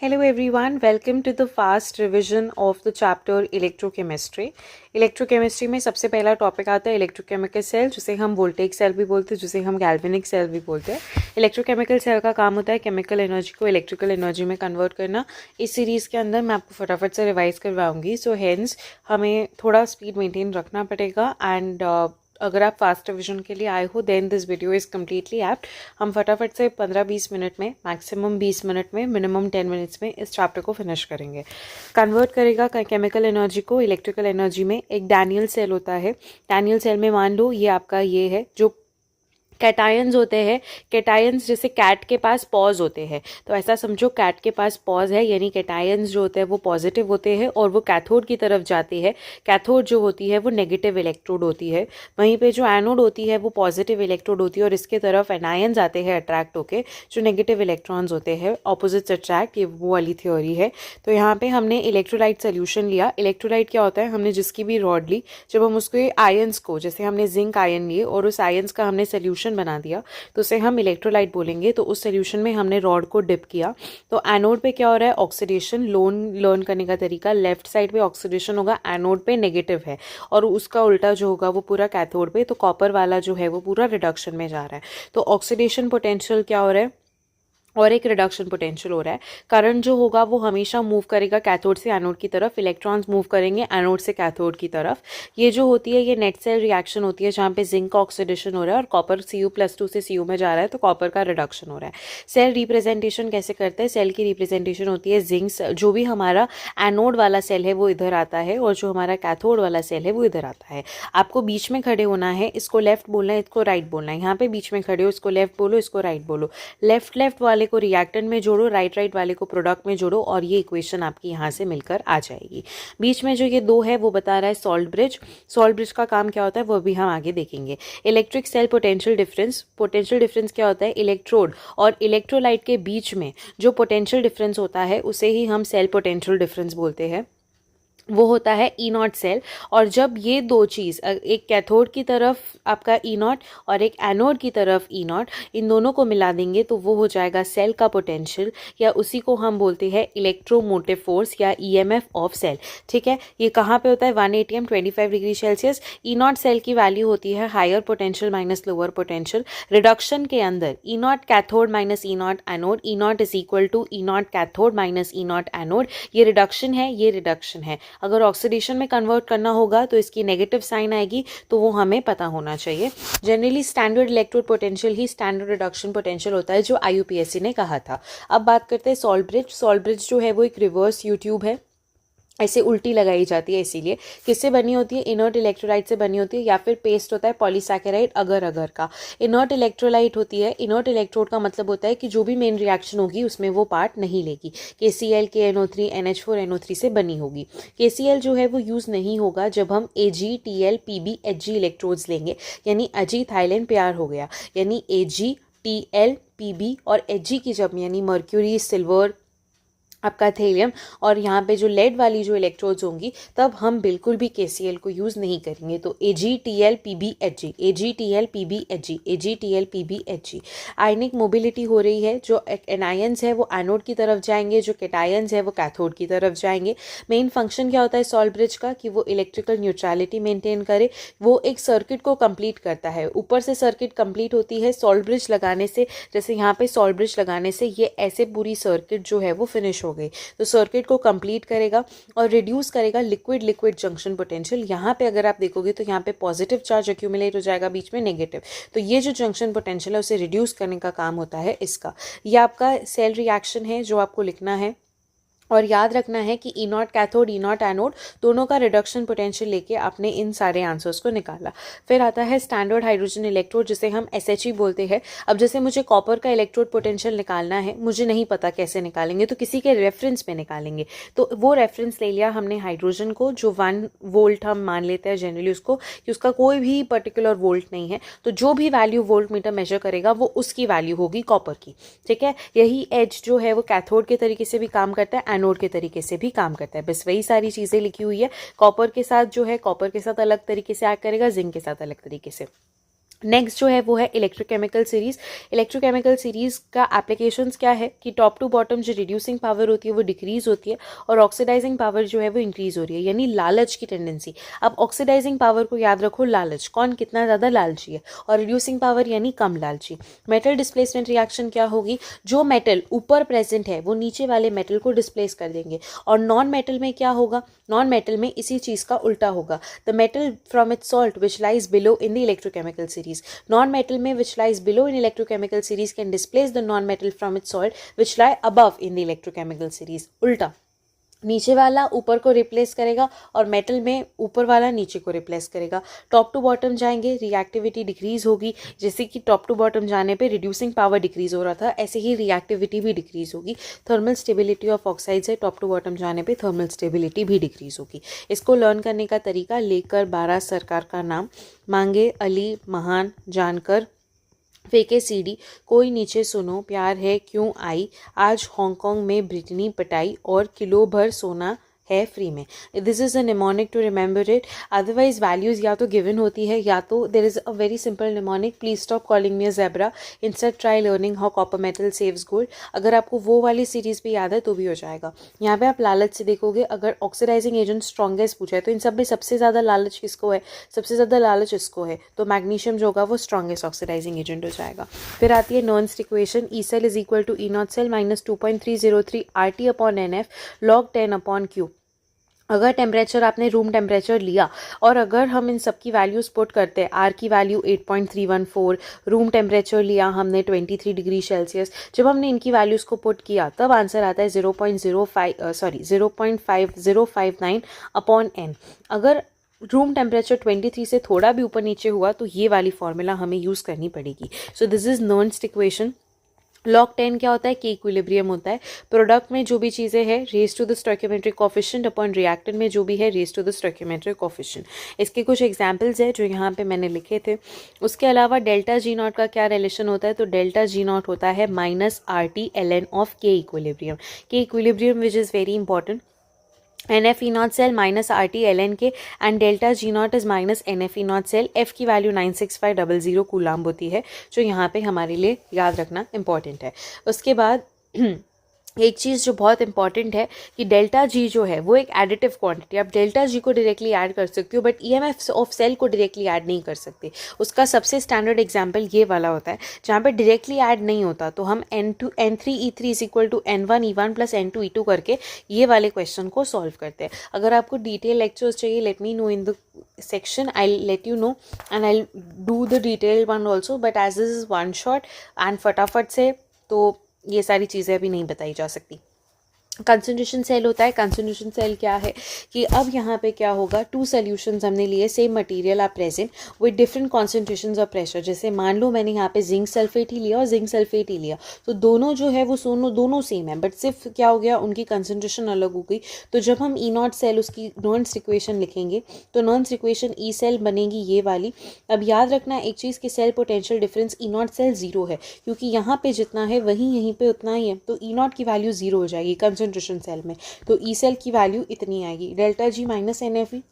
Hello everyone, welcome to the fast revision of the chapter electrochemistry. Electrochemistry में सबसे पहला topic आता है इलेक्ट्रोकेमिकल सेल, जिसे हम वोल्टेइक सेल भी बोलते हैं, जिसे हम गैल्वेनिक सेल भी बोलते हैं। इलेक्ट्रोकेमिकल सेल का काम होता है केमिकल एनर्जी को इलेक्ट्रिकल एनर्जी में कन्वर्ट करना। इस सीरीज़ के अंदर मैं आपको फटाफट से रिवाइज करवाऊंगी, सो हेंस हमें थोड़ा स्पीड मेंटेन रखना पड़ेगा। एंड अगर आप फास्ट रिविजन के लिए आए हो then this video is completely apt. हम फटाफट से 15-20 मिनट में, मैक्सिमम 20 मिनट में, मिनिमम 10 मिनट्स में इस चैप्टर को फिनिश करेंगे। कन्वर्ट करेगा केमिकल एनर्जी को इलेक्ट्रिकल एनर्जी में। एक डैनियल सेल होता है। डैनियल सेल में मान लो ये आपका ये है जो कैटायंस होते हैं। कैटायंस जैसे कैट के पास पॉज होते हैं, तो ऐसा समझो कैट के पास पॉज है, यानी कैटायंस जो होते हैं वो पॉजिटिव होते हैं और वो कैथोड की तरफ जाते हैं। कैथोड जो होती है वो नेगेटिव इलेक्ट्रोड होती है, वहीं पे जो एनोड होती है वो पॉजिटिव इलेक्ट्रोड होती है और इसके तरफ एनायंस आते हैं अट्रैक्ट होके, जो नेगेटिव इलेक्ट्रॉन्स होते हैं, ऑपोजिट्स अट्रैक्ट, ये वो वाली थ्योरी है। तो यहाँ पे हमने इलेक्ट्रोलाइट सोल्यूशन लिया। इलेक्ट्रोलाइट क्या होता है, हमने जिसकी भी रॉड ली, जब हम उसके आयंस को, जैसे हमने जिंक आयन लिए और उस आयंस का हमने सोल्यूशन बना दिया तो उसे हम इलेक्ट्रोलाइट बोलेंगे। तो उस सोल्यूशन में हमने रॉड को डिप किया, तो एनोड पे क्या हो रहा है, ऑक्सीडेशन। लर्न करने का तरीका, लेफ्ट साइड पे ऑक्सीडेशन होगा, एनोड पे नेगेटिव है, और उसका उल्टा जो होगा वो पूरा कैथोड पे, तो कॉपर वाला जो है वो पूरा रिडक्शन में जा रहा है। तो ऑक्सीडेशन पोटेंशियल क्या हो रहा है और एक रिडक्शन पोटेंशियल हो रहा है। करंट जो होगा वो हमेशा मूव करेगा कैथोड से एनोड की तरफ, इलेक्ट्रॉन्स मूव करेंगे एनोड से कैथोड की तरफ। ये जो होती है ये नेट सेल रिएक्शन होती है, जहाँ पे जिंक का ऑक्सीडेशन हो रहा है और कॉपर Cu+2 से Cu में जा रहा है, तो कॉपर का रिडक्शन हो रहा है। सेल रिप्रेजेंटेशन कैसे करते हैं, सेल की रिप्रेजेंटेशन होती है जिंक, जो भी हमारा एनोड वाला सेल है वो इधर आता है और जो हमारा कैथोड वाला सेल है वो इधर आता है। आपको बीच में खड़े होना है, इसको लेफ्ट बोलना है, इसको राइट बोलना है। यहाँ पे बीच में खड़े हो, इसको लेफ्ट बोलो, इसको राइट बोलो। लेफ्ट वाले को रिएक्टेंट में जोड़ो, राइट वाले को प्रोडक्ट में जोड़ो, और ये इक्वेशन आपकी यहाँ से मिलकर आ जाएगी। बीच में जो ये दो है वो बता रहा है सॉल्ट ब्रिज। सॉल्ट ब्रिज का काम क्या होता है वो भी हम आगे देखेंगे। Electric cell potential difference. Potential difference क्या होता है, इलेक्ट्रोड और इलेक्ट्रोलाइट के बीच में जो पोटेंशियल डिफरेंस होता है उसे ही हम सेल पोटेंशियल डिफरेंस बोलते हैं, वो होता है ई नॉट सेल। और जब ये दो चीज़, एक कैथोड की तरफ आपका ई नॉट और एक एनोड की तरफ ई नॉट, इन दोनों को मिला देंगे तो वो हो जाएगा सेल का पोटेंशियल, या उसी को हम बोलते हैं इलेक्ट्रोमोटिव फोर्स या ईएमएफ ऑफ सेल। ठीक है, ये कहाँ पे होता है, 180 25 degree Celsius. E not cell की वैल्यू होती है higher potential minus lower potential. Reduction के अंदर E naught cathode minus E naught anode, E naught is equal to E naught cathode minus E naught anode. ये reduction है, ये reduction है। अगर ऑक्सीडेशन में कन्वर्ट करना होगा तो इसकी नेगेटिव साइन आएगी, तो वो हमें पता होना चाहिए। जनरली स्टैंडर्ड इलेक्ट्रोड पोटेंशियल ही स्टैंडर्ड रिडक्शन पोटेंशियल होता है, जो IUPAC ने कहा था। अब बात करते हैं सॉल्ट ब्रिज। सॉल्ट ब्रिज जो है वो एक रिवर्स यू ट्यूब है, ऐसे उल्टी लगाई जाती है। इसीलिए किससे बनी होती है, इनर्ट इलेक्ट्रोलाइट से बनी होती है, या फिर पेस्ट होता है पॉलीसैकेराइड अगर अगर का। इनर्ट इलेक्ट्रोलाइट होती है। इनर्ट इलेक्ट्रोड का मतलब होता है कि जो भी मेन रिएक्शन होगी उसमें वो पार्ट नहीं लेगी। KCl KNO3 NH4 NO3 से बनी होगी। KCl जो है वो यूज़ नहीं होगा जब हम Ag Tl Pb Hg electrodes लेंगे, यानी अजीथाइलिन पेयर हो गया, यानी Ag Tl Pb और Hg की जब, यानी मर्क्यूरी, सिल्वर, आपका थेलियम, और यहाँ पे जो लेड वाली जो इलेक्ट्रोड्स होंगी, तब हम बिल्कुल भी KCl को यूज़ नहीं करेंगे। तो AgTl PbHg, AgTl PbHg, AgTl PbHg। आयनिक मोबिलिटी हो रही है, जो एनायंस है वो एनोड की तरफ जाएंगे, जो कैटायंस है वो कैथोड की तरफ जाएंगे। मेन फंक्शन क्या होता है सॉल्ट ब्रिज का, कि वो इलेक्ट्रिकल न्यूट्रलिटी मेंटेन करे, वो एक सर्किट को कंप्लीट करता है। ऊपर से सर्किट कंप्लीट होती है सॉल्ट ब्रिज लगाने से, जैसे यहाँ पे सॉल्ट ब्रिज लगाने से ये ऐसे पूरी सर्किट जो है वो फिनिश हो गई। तो सर्किट को कंप्लीट करेगा और रिड्यूस करेगा लिक्विड लिक्विड जंक्शन पोटेंशियल। यहाँ पे अगर आप देखोगे तो यहाँ पे पॉजिटिव चार्ज एक्यूमुलेट हो जाएगा, बीच में नेगेटिव, तो ये जो जंक्शन पोटेंशियल है उसे रिड्यूस करने का काम होता है इसका। ये आपका सेल रिएक्शन है जो आपको लिखना है, और याद रखना है कि E naught cathode E naught anode दोनों का रिडक्शन पोटेंशियल लेके आपने इन सारे आंसर्स को निकाला। फिर आता है स्टैंडर्ड हाइड्रोजन इलेक्ट्रोड, जिसे हम SHE बोलते हैं। अब जैसे मुझे कॉपर का इलेक्ट्रोड पोटेंशियल निकालना है, मुझे नहीं पता कैसे निकालेंगे, तो किसी के रेफरेंस में निकालेंगे। तो वो रेफरेंस ले लिया हमने हाइड्रोजन को, जो 1 वोल्ट हम मान लेते हैं जनरली उसको, कि उसका कोई भी पर्टिकुलर वोल्ट नहीं है, तो जो भी वैल्यू वोल्ट मीटर मेजर करेगा वो उसकी वैल्यू होगी कॉपर की। ठीक है, यही H जो है वो कैथोड के तरीके से भी काम करता है, एनोड के तरीके से भी काम करता है। बस वही सारी चीजें लिखी हुई है। कॉपर के साथ जो है, कॉपर के साथ अलग तरीके से एक्ट करेगा, जिंक के साथ अलग तरीके से। नेक्स्ट जो है वो है इलेक्ट्रोकेमिकल सीरीज़। इलेक्ट्रोकेमिकल सीरीज़ का एप्लीकेशंस क्या है कि टॉप टू बॉटम जो रिड्यूसिंग पावर होती है वो डिक्रीज होती है और ऑक्सीडाइजिंग पावर जो है वो इंक्रीज हो रही है, यानी लालच की टेंडेंसी। अब ऑक्सीडाइजिंग पावर को याद रखो, लालच, कौन कितना ज़्यादा लालची है, और रिड्यूसिंग पावर यानी कम लालची। मेटल डिस्प्लेसमेंट रिएक्शन क्या होगी, जो मेटल ऊपर प्रेजेंट है वो नीचे वाले मेटल को डिस्प्लेस कर देंगे। और नॉन मेटल में क्या होगा, नॉन मेटल में इसी चीज़ का उल्टा होगा। The metal from its salt which lies below in the electrochemical series, non-metal में which lies below in electrochemical series can displace the non-metal from its salt which lie above in the electrochemical series। उल्टा, नीचे वाला ऊपर को replace करेगा और metal में ऊपर वाला नीचे को रिप्लेस करेगा। टॉप टू बॉटम जाएंगे, रिएक्टिविटी डिक्रीज होगी, जैसे कि टॉप टू बॉटम जाने पे रिड्यूसिंग पावर डिक्रीज हो रहा था, ऐसे ही रिएक्टिविटी भी डिक्रीज होगी। थर्मल स्टेबिलिटी ऑफ ऑक्साइड्स है, टॉप टू बॉटम जाने पे थर्मल स्टेबिलिटी भी डिक्रीज होगी। इसको लर्न करने का तरीका, लेकर 12 सरकार का नाम, मांगे अली महान जानकर, फेंके सीडी, कोई नीचे सुनो, प्यार है क्यों आई, आज हांगकांग में ब्रिटनी पटाई, और किलो भर सोना है फ्री में। This is a mnemonic to remember it, otherwise values या तो गिवन होती है या तो there is a very simple mnemonic, please stop calling me a zebra, instead try learning how copper metal saves gold. अगर आपको वो वाली सीरीज़ भी याद है तो भी हो जाएगा। यहाँ पे आप लालच से देखोगे, अगर ऑक्सीडाइजिंग एजेंट स्ट्रॉन्गेस्ट पूछा है तो इन सब में सबसे ज़्यादा लालच किसको है, सबसे ज़्यादा लालच इसको है, तो मैग्नीशियम जो होगा वो स्ट्रॉन्गेस्ट ऑक्सीडाइजिंग एजेंट हो जाएगा। फिर आती है Nernst equation, E cell is equal to E not cell minus 2.303 RT upon NF log 10 upon Q। अगर टेम्परेचर आपने रूम टेम्परेचर लिया और अगर हम इन सब की वैल्यूज़ पुट करते हैं, आर की वैल्यू 8.314, रूम टेम्परेचर लिया हमने 23 डिग्री सेल्सियस, जब हमने इनकी वैल्यूज़ को पुट किया तब आंसर आता है 0.5059 अपॉन n। अगर रूम टेम्परेचर 23 से थोड़ा भी ऊपर नीचे हुआ तो ये वाली फॉर्मूला हमें यूज़ करनी पड़ेगी। So this is Nernst equation. log 10 क्या होता है, के इक्विलिब्रियम होता है। प्रोडक्ट में जो भी चीज़ें हैं, raise to the stoichiometric coefficient upon reactant में जो भी है, raise to the stoichiometric coefficient. इसके कुछ एग्जांपल्स हैं जो यहाँ पे मैंने लिखे थे। उसके अलावा डेल्टा जी नॉट का क्या रिलेशन होता है, तो डेल्टा जी नॉट होता है -RT/ln ऑफ के इक्विलिब्रियम। के equilibrium which is very important. NF E naught cell minus RT ln के and delta G naught is minus NF E naught cell। F की वैल्यू 96500 कूलाम्ब होती है, जो यहाँ पे हमारे लिए याद रखना इंपॉर्टेंट है। उसके बाद एक चीज़ जो बहुत इंपॉर्टेंट है कि डेल्टा जी जो है वो एक एडिटिव क्वांटिटी, आप डेल्टा जी को डायरेक्टली ऐड कर सकते हो बट ईएमएफ ऑफ सेल को डायरेक्टली ऐड नहीं कर सकते। उसका सबसे स्टैंडर्ड एग्जांपल ये वाला होता है जहाँ पे डायरेक्टली ऐड नहीं होता, तो हम N3E3 is equal to N1E1 plus N2E2 करके ये वाले क्वेश्चन को सॉल्व करते हैं। अगर आपको डिटेल लेक्चर्स चाहिए, let me know in the section, I'll let you know and I'll do the detailed one also, but as this is one shot and फटाफट से तो ये सारी चीज़ें अभी नहीं बताई जा सकती। कंसंट्रेशन सेल होता है, कंसंट्रेशन सेल क्या है कि अब यहाँ पे क्या होगा, 2 सॉल्यूशंस हमने लिए, same material are present with different concentrations of pressure. जैसे मान लो मैंने यहाँ पे जिंक सल्फेट ही लिया और जिंक सल्फेट ही लिया, तो दोनों जो है वो दोनों सेम है, बट सिर्फ क्या हो गया, उनकी कंसंट्रेशन अलग हो गई। तो जब हम ई नॉट सेल उसकी नॉन्स्ट इक्वेशन लिखेंगे तो नॉन्स्ट इक्वेशन ई सेल बनेगी ये वाली। अब याद रखना एक चीज़ कि cell potential difference E not cell 0 है, क्योंकि यहाँ पे जितना है वहीं यहीं पे उतना ही है, तो ई नॉट की वैल्यू 0 हो जाएगी कंसंट्रेशन सेल में, तो ई सेल की वैल्यू इतनी आएगी, delta G minus NFE।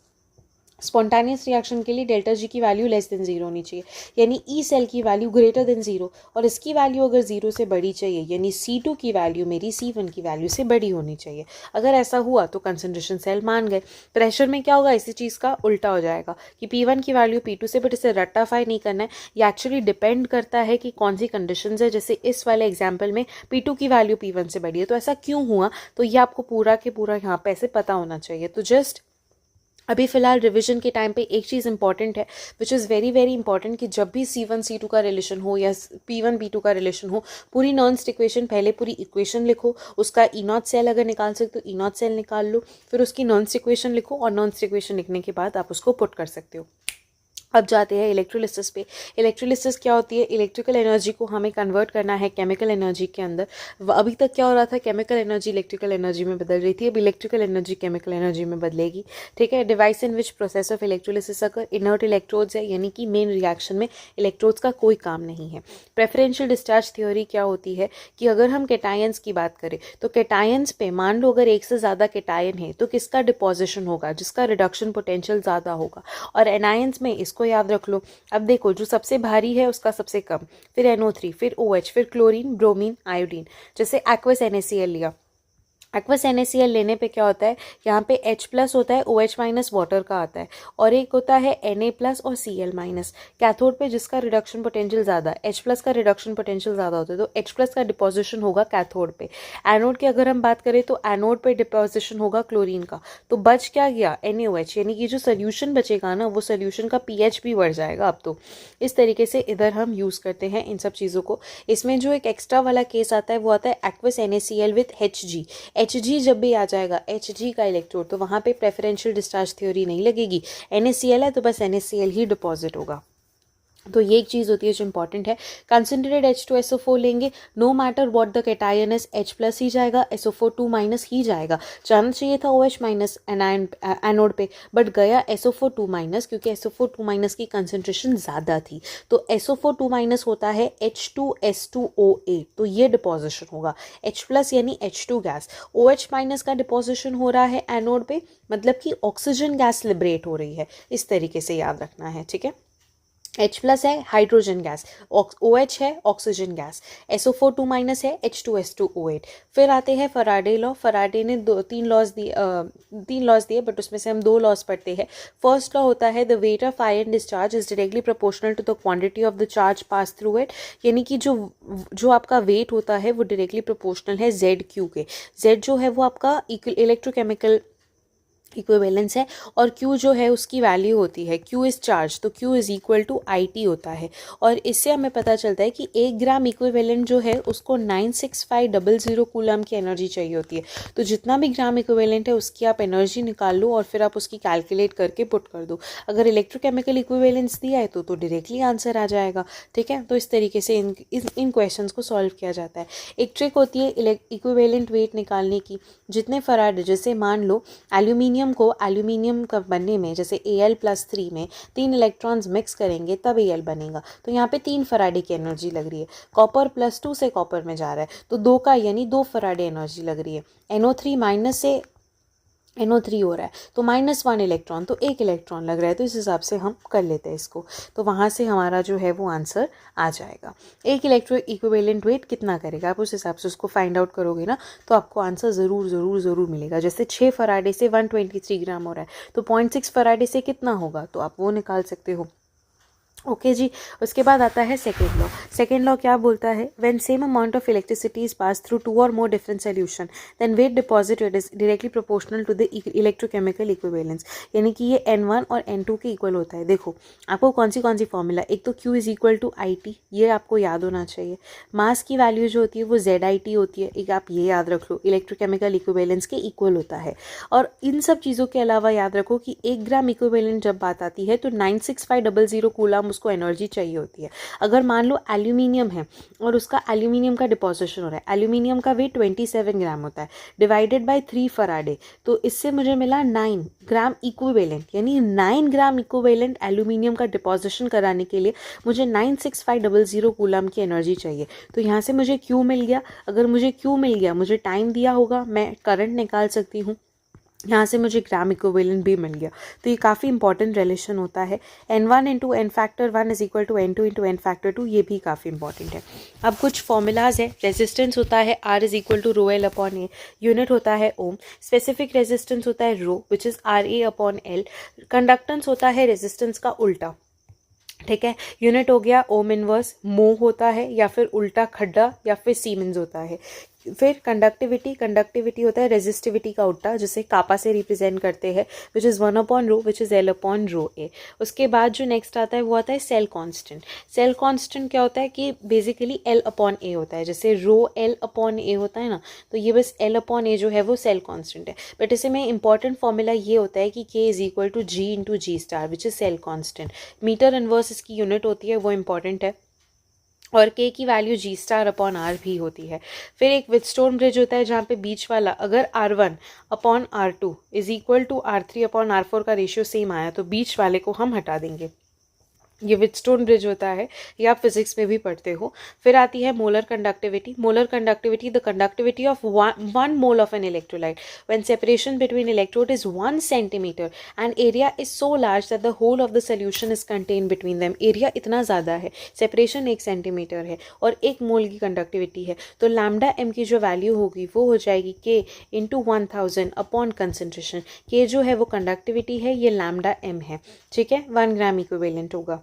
Spontaneous reaction के लिए डेल्टा जी की वैल्यू लेस देन 0 होनी चाहिए, यानी ई सेल की वैल्यू ग्रेटर देन 0, और इसकी वैल्यू अगर 0 से बड़ी चाहिए यानी C2 की वैल्यू मेरी C1 की वैल्यू से बड़ी होनी चाहिए। अगर ऐसा हुआ तो कंसंट्रेशन सेल मान गए। प्रेशर में क्या होगा, इसी चीज़ का उल्टा हो जाएगा कि P1 की वैल्यू P2 से, बट इसे रट्टाफाई नहीं करना है, ये एक्चुअली डिपेंड करता है कि कौन सी कंडीशंस है। जैसे इस वाले एग्जाम्पल में P2 की वैल्यू P1 से बड़ी है, तो ऐसा क्यों हुआ, तो ये आपको पूरा के पूरा यहाँ पे ऐसे पता होना चाहिए। तो जस्ट अभी फ़िलहाल रिवीजन के टाइम पे एक चीज़ इंपॉर्टेंट है which is very very important कि जब भी C1 C2 का रिलेशन हो या P1 P2 का रिलेशन हो, पूरी नॉन्स्ट इक्वेशन पहले पूरी इक्वेशन लिखो, उसका ई नॉट सेल अगर निकाल सकते हो ई नॉट सेल निकाल लो, फिर उसकी नॉन्स्ट इक्वेशन लिखो और नॉन्स्ट इक्वेशन लिखने के बाद आप उसको पुट कर सकते हो। अब जाते हैं इलेक्ट्रोलिसिस पे। इलेक्ट्रोलिसिस क्या होती है, इलेक्ट्रिकल एनर्जी को हमें कन्वर्ट करना है केमिकल एनर्जी के अंदर। अभी तक क्या हो रहा था, केमिकल एनर्जी इलेक्ट्रिकल एनर्जी में बदल रही थी, अब इलेक्ट्रिकल एनर्जी केमिकल एनर्जी में बदलेगी। ठीक है, device in which process of electrolysis अगर इनर्ट इलेक्ट्रोड्स है, यानी कि मेन रिएक्शन में इलेक्ट्रोड्स का कोई काम नहीं है। प्रेफरेंशियल डिस्चार्ज थ्योरी क्या होती है कि अगर हम केटायंस की बात करें तो केटायंस पे मान लो अगर एक से ज़्यादा केटायन है तो किसका डिपोजिशन होगा, जिसका रिडक्शन पोटेंशियल ज़्यादा होगा, और एनायंस में इसको इसको याद रख लो। अब देखो जो सबसे भारी है उसका सबसे कम, फिर NO3, फिर OH, फिर क्लोरीन, ब्रोमीन, आयोडीन। जैसे एक्वस NaCl लिया, एक्वस NaCl लेने पे क्या होता है, यहाँ पे H+ होता है, OH- वाटर का आता है, और एक होता है Na+ और Cl-। कैथोड पे जिसका रिडक्शन पोटेंशियल ज़्यादा, H+ का रिडक्शन पोटेंशियल ज़्यादा होता है, तो H+ का डिपोजिशन होगा कैथोड पे। एनोड की अगर हम बात करें तो एनोड पे डिपोजिशन होगा क्लोरीन का। तो बच क्या गया, NaOH, यानी कि जो सोल्यूशन बचेगा ना, वो सोल्यूशन का pH भी बढ़ जाएगा। अब तो इस तरीके से इधर हम यूज़ करते हैं इन सब चीज़ों को। इसमें जो एक एक्स्ट्रा वाला केस आता है वो आता है aqueous NaCl with Hg। Hg जब भी आ जाएगा, Hg का इलेक्ट्रोड, तो वहाँ पे प्रेफरेंशियल डिस्चार्ज थ्योरी नहीं लगेगी। NaCl है तो बस NaCl ही डिपॉजिट होगा। तो ये एक चीज़ होती है जो इंपॉर्टेंट है। कंसनट्रेटेड H2SO4 लेंगे, no matter what the cation is, H+ ही जाएगा, SO4 2- ही जाएगा। जाना चाहिए था OH- एनोड पे, बट गया SO4 2- क्योंकि SO4 2- की कंसनट्रेशन ज़्यादा थी। तो SO4 2- होता है H2S2O8, तो ये डिपोजिशन होगा। H+ यानी H2 गैस, OH- का डिपोजिशन हो रहा है एनोड पे, मतलब कि ऑक्सीजन गैस लिबरेट हो रही है। इस तरीके से याद रखना है, ठीक है। H+ है हाइड्रोजन गैस, OH है ऑक्सीजन गैस, SO4 2- है H2S2O8। फिर आते हैं फराडे लॉ। फराडे ने तीन लॉज दिए, बट उसमें से हम 2 लॉज पढ़ते हैं। फर्स्ट लॉ होता है the weight of ion discharge is directly proportional to the quantity of the charge pass through it, यानी कि जो आपका वेट होता है वो डायरेक्टली प्रोपोर्शनल है ZQ के। Z जो है वो आपका इलेक्ट्रोकेमिकल इक्विवेलेंस है, और Q जो है उसकी वैल्यू होती है, Q इज चार्ज, तो Q is equal to IT होता है। और इससे हमें पता चलता है कि 1 ग्राम इक्विवेलेंट जो है उसको 96500 कूलम की एनर्जी चाहिए होती है। तो जितना भी ग्राम इक्विवेलेंट है उसकी आप एनर्जी निकाल लो और फिर आप उसकी कैलकुलेट करके पुट कर दो। अगर इलेक्ट्रोकेमिकल इक्विवेलेंस दिया है तो डायरेक्टली आंसर आ जाएगा, ठीक है। तो इस तरीके से इन क्वेश्चंस को सॉल्व किया जाता है। एक ट्रिक होती है इक्विवेलेंट वेट निकालने की। जितने फराड, जैसे मान लो एल्यूमिनियम का बनने में, जैसे Al+3 में 3 इलेक्ट्रॉन्स मिक्स करेंगे तब Al बनेगा, तो यहाँ पे 3 फराडे की एनर्जी लग रही है। कॉपर +2 से कॉपर में जा रहा है तो 2 का यानी 2 फराडे एनर्जी लग रही है। NO3- से NO3 हो रहा है तो -1 इलेक्ट्रॉन, तो 1 इलेक्ट्रॉन लग रहा है। तो इस हिसाब से हम कर लेते हैं इसको, तो वहाँ से हमारा जो है वो आंसर आ जाएगा। एक इलेक्ट्रो इक्विवेलेंट वेट कितना करेगा, आप उस हिसाब से उसको फाइंड आउट करोगे ना, तो आपको आंसर ज़रूर मिलेगा। जैसे 6 फराडे से 123 ग्राम हो रहा है, तो 0.6 फराडे से कितना होगा, तो आप वो निकाल सकते हो। ओके जी। उसके बाद आता है सेकेंड लॉ। सेकेंड लॉ क्या बोलता है, when same amount of electricity is pass through 2 और more different solution then weight deposited is directly proportional to the electrochemical equivalence, यानी कि ये N1 और N2 के इक्वल होता है। देखो आपको कौन सी फॉर्मूला, एक तो Q is equal to IT, ये आपको याद होना चाहिए। मास की वैल्यू जो होती है वो ZIT होती है, एक आप ये याद रख लो, इलेक्ट्रोकेमिकल इक्विवेलेंस के इक्वल होता है। और इन सब चीज़ों के अलावा याद रखो कि 1 ग्राम इक्विवेलेंट जब बात आती है तो 96500 कूलम उसको एनर्जी चाहिए होती है। अगर मान लो एल्यूमिनियम है और उसका एल्यूमिनियम का डिपोजिशन हो रहा है, एल्यूमिनियम का वेट 27 ग्राम होता है, डिवाइडेड बाय 3 फराडे, तो इससे मुझे मिला 9 ग्राम इक्विवेलेंट, यानी 9 ग्राम इक्विवेलेंट एल्यूमिनियम का डिपोजिशन कराने के लिए मुझे 96500 कूलम की एनर्जी चाहिए। तो यहाँ से मुझे Q मिल गया। अगर मुझे Q मिल गया, मुझे टाइम दिया होगा, मैं करंट निकाल सकती हूँ, यहाँ से मुझे ग्राम इक्विवेलेंट भी मिल गया। तो ये काफ़ी इंपॉर्टेंट रिलेशन होता है। N1 into N⁴1 is equal to N2 into N⁴2, ये भी काफ़ी इंपॉर्टेंट है। अब कुछ फॉर्मूलाज है। रेजिस्टेंस होता है R is equal to ρL/A, unit होता है ओम, स्पेसिफिक रेजिस्टेंस होता है रो विच इज़ RA/L, कंडक्टेंस होता है रेजिस्टेंस का उल्टा, ठीक है। यूनिट हो गया ओम इनवर्स, मो होता है या फिर उल्टा खड्डा या फिर सीमेंस होता है। फिर कंडक्टिविटी होता है रेजिस्टिविटी का उल्टा, जिसे कापा से रिप्रेजेंट करते हैं, which is 1/ρ which is L/ρA। उसके बाद जो नेक्स्ट आता है वो आता है सेल कांस्टेंट। सेल कांस्टेंट क्या होता है कि बेसिकली L/A होता है, जैसे ρL/A होता है ना, तो ये बस L/A जो है वो सेल कांस्टेंट है। बट इसे में इंपॉर्टेंट फॉर्मूला ये होता है कि K is equal to G into G⁻, which is cell constant. Metre inverse इसकी यूनिट होती है, वो इंपॉर्टेंट है, और K की वैल्यू G⁻/R भी होती है। फिर एक विथस्टोन ब्रिज होता है जहाँ पे बीच वाला अगर R1/R2 is equal to R3/R4 का रेशियो सेम आया तो बीच वाले को हम हटा देंगे। ये विटस्टोन ब्रिज होता है, ये आप फिजिक्स में भी पढ़ते हो। फिर आती है molar conductivity. Molar conductivity, the conductivity of one mole of an electrolyte when separation between electrode is 1 centimetre and area is so large that the whole of the solution is contain between them. Area इतना ज़्यादा है, separation 1 centimetre है और 1 मोल की conductivity है, तो lambda M की जो वैल्यू होगी वो हो जाएगी के इंटू 1000 अपॉन कंसनट्रेशन। के जो है वो कंडक्टिविटी है, ये लैम्डा एम है, ठीक है, 1 ग्राम इक्विवेलेंट होगा।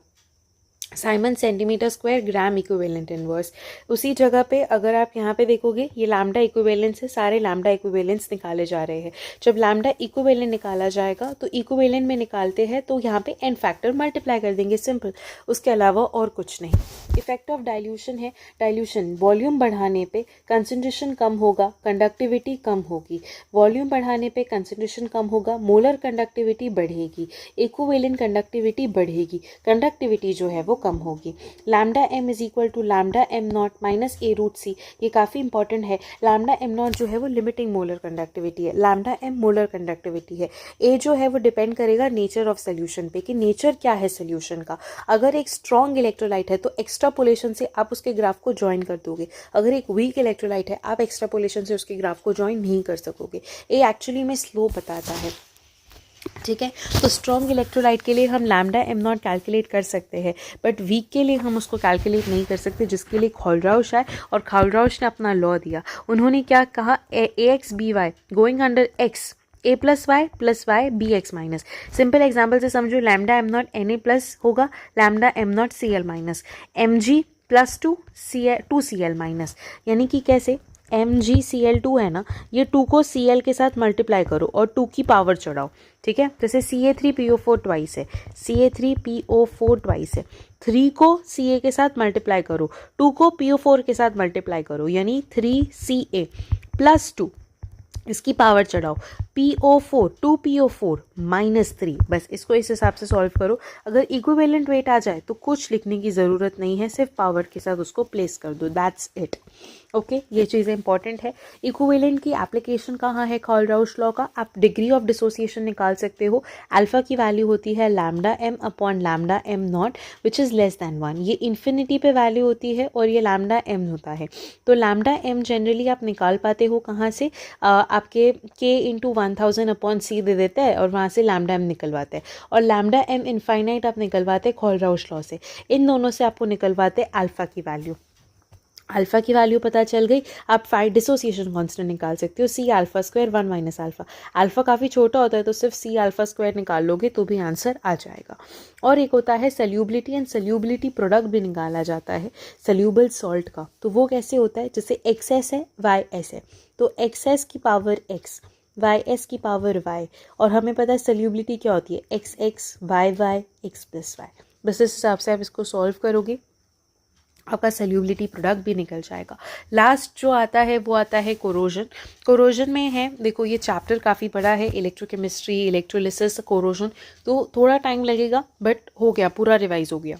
Simon centimetre square gram equivalent inverse. उसी जगह पे अगर आप यहाँ पे देखोगे, ये लैम्डा इक्विवेलेंस है, सारे लैम्डा इक्विवेलेंस निकाले जा रहे हैं। जब लैम्डा इक्विवेलेंट निकाला जाएगा तो इक्विवेलेंट में निकालते हैं तो यहाँ पे एन फैक्टर मल्टीप्लाई कर देंगे, सिंपल, उसके अलावा और कुछ नहीं। इफेक्ट ऑफ डाइल्यूशन है, डाइल्यूशन वॉल्यूम बढ़ाने पे कंसंट्रेशन कम होगा, कंडक्टिविटी कम होगी। वॉल्यूम बढ़ाने पे कंसंट्रेशन कम होगा, मोलर कंडक्टिविटी बढ़ेगी, इक्विवेलेंट कंडक्टिविटी बढ़ेगी, कंडक्टिविटी जो है वो कम होगी। Lambda M is equal to lambda M naught minus A root C. ये काफ़ी इंपॉर्टेंट है। लैम्डा एम नॉट जो है वो लिमिटिंग मोलर कंडक्टिविटी है, लैम्डा एम मोलर कंडक्टिविटी है। ए जो है वो डिपेंड करेगा नेचर ऑफ सोल्यूशन पे कि नेचर क्या है सोल्यूशन का। अगर एक स्ट्रॉन्ग इलेक्ट्रोलाइट है तो एक्स्ट्रापोलेशन से आप उसके ग्राफ को ज्वाइन कर दोगे। अगर एक वीक इलेक्ट्रोलाइट है आप एक्स्ट्रापोलेशन से उसके ग्राफ को ज्वाइन नहीं कर सकोगे। ए एक्चुअली में स्लो बताता है, ठीक है। तो स्ट्रॉन्ग इलेक्ट्रोलाइट के लिए हम लैम्डा एम नॉट कैलकुलेट कर सकते हैं, बट वीक के लिए हम उसको कैलकुलेट नहीं कर सकते, जिसके लिए खोलराउश है। और खोलराउश ने अपना लॉ दिया, उन्होंने क्या कहा, A X B Y going under X A plus Y B X minus. Simple example से समझो, lambda M naught N A plus होगा, lambda M naught C L minus, M G plus two C L minus. यानी कि कैसे, M G C L two है ना, ये 2 को सी एल के साथ मल्टीप्लाई करो और 2 की पावर चढ़ाओ, ठीक है। जैसे C A three P O four twice है, C A three P O four twice है, 3 को सी ए के साथ मल्टीप्लाई करो, 2 को पी ओ फोर के साथ मल्टीप्लाई करो, यानी 3 सी ए प्लस 2, इसकी पावर चढ़ाओ, PO4 2PO4 माइनस 3। बस इसको इस हिसाब से सॉल्व करो। अगर इक्विवेलेंट वेट आ जाए तो कुछ लिखने की ज़रूरत नहीं है, सिर्फ पावर के साथ उसको प्लेस कर दो, दैट्स इट। ओके, ये चीज़ें इंपॉर्टेंट है। इक्विवेलेंट की एप्लीकेशन कहाँ है खोलराउश लॉ का, आप डिग्री ऑफ डिसोसिएशन निकाल सकते हो। अल्फा की वैल्यू होती है lambda M upon lambda M not which is less than 1। ये इन्फिनिटी पे वैल्यू होती है और ये लैम्डा एम होता है। तो लैम्डा एम जनरली आप निकाल पाते हो कहाँ से, आपके के इंटू 1000 अपॉन सी दे देता है और वहाँ से लैम्डा एम निकलवाते हैं, और लैम्डा एम इनफाइनाइट आप निकलवाते हैं खोलराउश लॉ से। इन दोनों से आपको निकलवाते अल्फा की वैल्यू। अल्फा की वैल्यू पता चल गई, आप 5 डिसोसिएशन कांस्टेंट निकाल सकते हो, C alpha square 1 minus alpha. Alpha काफ़ी छोटा होता है तो सिर्फ सी अल्फा स्क्वायर निकाल लोगे तो भी आंसर आ जाएगा। और एक होता है सल्यूबिलिटी एंड सल्यूबिलिटी प्रोडक्ट भी निकाला जाता है सल्यूबल सॉल्ट का। तो वो कैसे होता है, जैसे एक्स एस है वाई एस है, तो एक्स एस की पावर एक्स, वाई एस की पावर वाई, और हमें पता है सल्यूबिलिटी क्या होती है, X X Y Y X plus Y. बस इस हिसाब से आप इसको सॉल्व करोगे, आपका सल्यूबिलिटी प्रोडक्ट भी निकल जाएगा। लास्ट जो आता है वो आता है कोरोजन। कोरोजन में है, देखो ये चैप्टर काफ़ी बड़ा है, इलेक्ट्रोकेमिस्ट्री, इलेक्ट्रोलिसिस, कोरोजन, तो थोड़ा टाइम लगेगा बट हो गया, पूरा रिवाइज हो गया।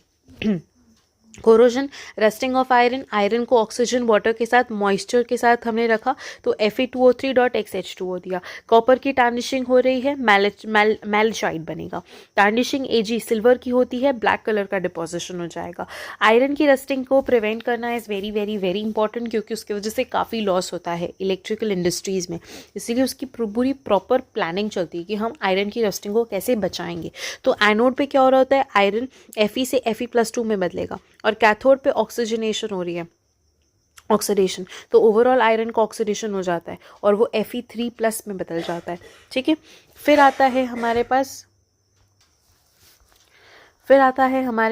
Corrosion, rusting of iron, iron को ऑक्सीजन वाटर के साथ मॉइस्चर के साथ हमने रखा तो Fe2O3.XH2O दिया। कॉपर की टार्निशिंग हो रही है, मैलेचाइट बनेगा। टार्निशिंग Ag सिल्वर की होती है, ब्लैक कलर का डिपोजिशन हो जाएगा। आयरन की रस्टिंग को प्रिवेंट करना is very very very important, क्योंकि उसकी वजह से काफ़ी लॉस होता है इलेक्ट्रिकल इंडस्ट्रीज़ में, इसीलिए उसकी पूरी प्रॉपर प्लानिंग चलती है कि हम आयरन की रस्टिंग को कैसे बचाएंगे। तो एनोड पे क्या हो रहा होता है, आयरन Fe से Fe+2 में बदलेगा, और कैथोड पे ऑक्सीजनेशन हो रही है, ऑक्सीडेशन, तो ओवरऑल आयरन का ऑक्सीडेशन हो जाता है और वो Fe3+ में बदल जाता है, ठीक है। फिर आता है हमारे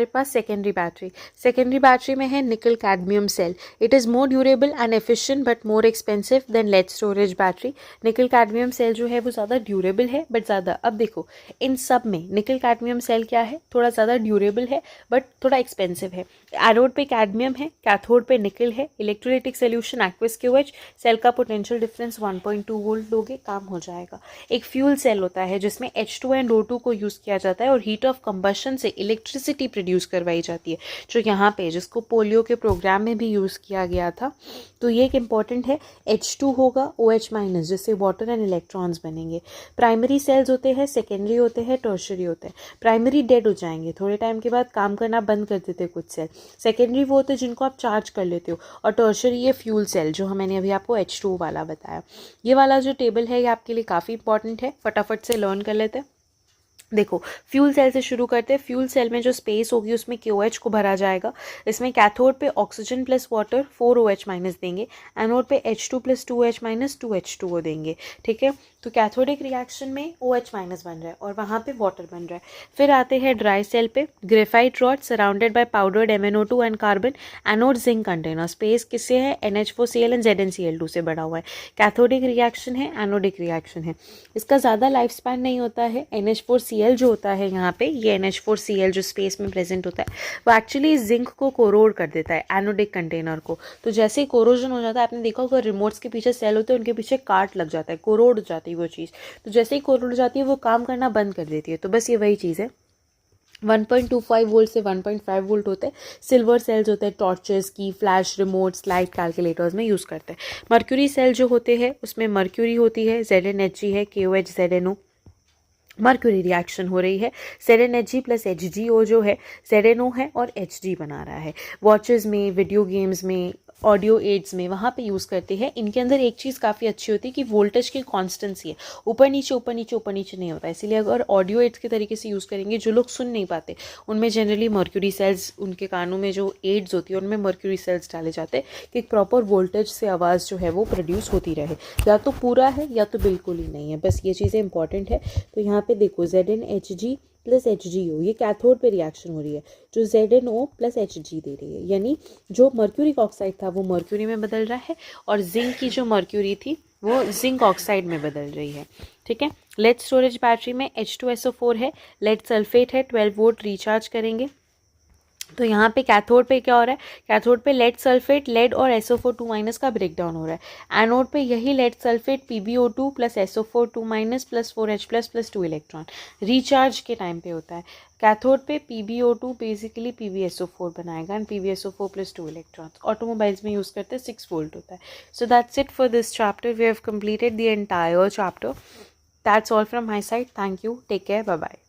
पास सेकेंडरी बैटरी। सेकेंडरी बैटरी में है nickel cadmium cell. It is more durable and efficient but more expensive than lead storage battery. Nickel cadmium cell जो है वो ज़्यादा ड्यूरेबल है बट ज़्यादा, अब देखो इन सब में निकल कैडमियम सेल क्या है, थोड़ा ज़्यादा ड्यूरेबल है बट थोड़ा एक्सपेंसिव है। एनोड पे कैडमियम है, कैथोड पे निकल है, electrolytic solution aqueous QH, cell का पोटेंशियल डिफरेंस 1.2 वोल्ट दोगे काम हो जाएगा। एक फ्यूल सेल होता है जिसमें H2 एंड O2 को यूज़ किया जाता है और हीट ऑफ कंबशन से इलेक्ट्रिसिटी प्रोड्यूस करवाई जाती है, जो यहाँ पे जिसको पोलियो के प्रोग्राम में भी यूज़ किया गया था। तो ये एक इम्पॉर्टेंट है। H2 होगा OH माइनस, जिससे वाटर एंड इलेक्ट्रॉन्स बनेंगे। प्राइमरी सेल्स होते हैं, सेकेंडरी होते हैं, टर्शरी होते हैं। प्राइमरी डेड हो जाएंगे, थोड़े टाइम के बाद काम करना बंद कर देते हैं कुछ सेल। सेकेंडरी वो होते हैं जिनको आप चार्ज कर लेते हो, और टर्शरी ये फ्यूल सेल जो मैंने अभी आपको H2 वाला बताया। ये वाला जो टेबल है ये आपके लिए काफ़ी इंपॉर्टेंट है, फटाफट से लर्न कर लेते हैं। देखो, फ्यूल सेल से शुरू करते हैं। फ्यूल सेल में जो स्पेस होगी उसमें KOH को भरा जाएगा। इसमें कैथोड पे oxygen plus water 4OH minus देंगे, एनोड पे H2 plus 2H minus 2H2O देंगे। ठीक है, तो कैथोडिक रिएक्शन में OH माइनस बन रहा है और वहाँ पे वाटर बन रहा है। फिर आते हैं ड्राई सेल पे। Graphite rod surrounded by powdered MnO2 and carbon. Anode zinc container. Space किससे है? NH4Cl एंड ZnCl2 से बना हुआ है। कैथोडिक रिएक्शन है, एनोडिक रिएक्शन है। इसका ज़्यादा लाइफ स्पैन नहीं होता है। NH4Cl जो होता है यहाँ पे, ये NH4Cl जो स्पेस में प्रेजेंट होता है, वो एक्चुअली जिंक को कोरोड कर देता है, एनोडिक कंटेनर को। तो जैसे ही कोरोजन हो जाता है, आपने देखा होगा रिमोट्स के पीछे सेल होते हैं, उनके पीछे काट लग जाता है, कोरोड हो जाती है वो चीज़। तो जैसे ही कोरोड हो जाती है वो काम करना बंद कर देती है। तो बस ये वही चीज़ है। 1.25 वोल्ट से 1.5 वोल्ट होते हैं। सिल्वर सेल्स होते हैं टॉर्चेस की, फ्लैश रिमोट्स, लाइट कैलकुलेटर्स में यूज़ करते हैं। मर्क्यूरी सेल जो होते हैं उसमें मर्क्यूरी होती है, ZnHg है, KOH ZnO। मर्क्यूरी रिएक्शन हो रही है, ZnHg प्लस HgO जो है ZnO है और Hg बना रहा है। वॉचेस में, वीडियो गेम्स में, ऑडियो एड्स में, वहाँ पे यूज़ करते हैं। इनके अंदर एक चीज़ काफ़ी अच्छी होती है कि वोल्टेज की कॉन्स्टेंसी है, ऊपर नीचे ऊपर नीचे ऊपर नीचे नहीं होता है। इसीलिए अगर ऑडियो एड्स के तरीके से यूज़ करेंगे, जो लोग सुन नहीं पाते, उनमें जनरली मर्क्यूरी सेल्स, उनके कानों में जो एड्स होती है उनमें मर्क्यूरी सेल्स डाले जाते हैं कि एक प्रॉपर वोल्टेज से आवाज़ जो है वो प्रोड्यूस होती रहे। या तो पूरा है या तो बिल्कुल ही नहीं है, बस ये चीज़ें इंपॉर्टेंट है। तो यहाँ पे देखो, ZnHg प्लस HgO, ये कैथोड पे रिएक्शन हो रही है, जो ZnO प्लस Hg दे रही है। यानी जो मर्क्यूरिक ऑक्साइड था वो मर्क्यूरी में बदल रहा है, और जिंक की जो मर्क्यूरी थी वो जिंक ऑक्साइड में बदल रही है। ठीक है, लेड स्टोरेज बैटरी में H2SO4 है, लेड सल्फेट है, 12 वोल्ट रिचार्ज करेंगे। तो यहाँ पे कैथोड पे क्या हो रहा है? कैथोड पे लेड सल्फेट, लेड और SO4 2 माइनस का ब्रेक डाउन हो रहा है। एनोड पे यही lead sulphate PbO2 plus SO4 2 minus plus 4H plus plus 2 electron recharge के टाइम पे होता है। कैथोड पे PbO2 बेसिकली PbSO4 बनाएगा and PbSO4 plus 2 electrons. Automobiles में यूज़ करते हैं, 6 वोल्ट होता है। So that's it for this chapter. We have completed the entire chapter. That's all from my side. Thank you. Take care. Bye bye.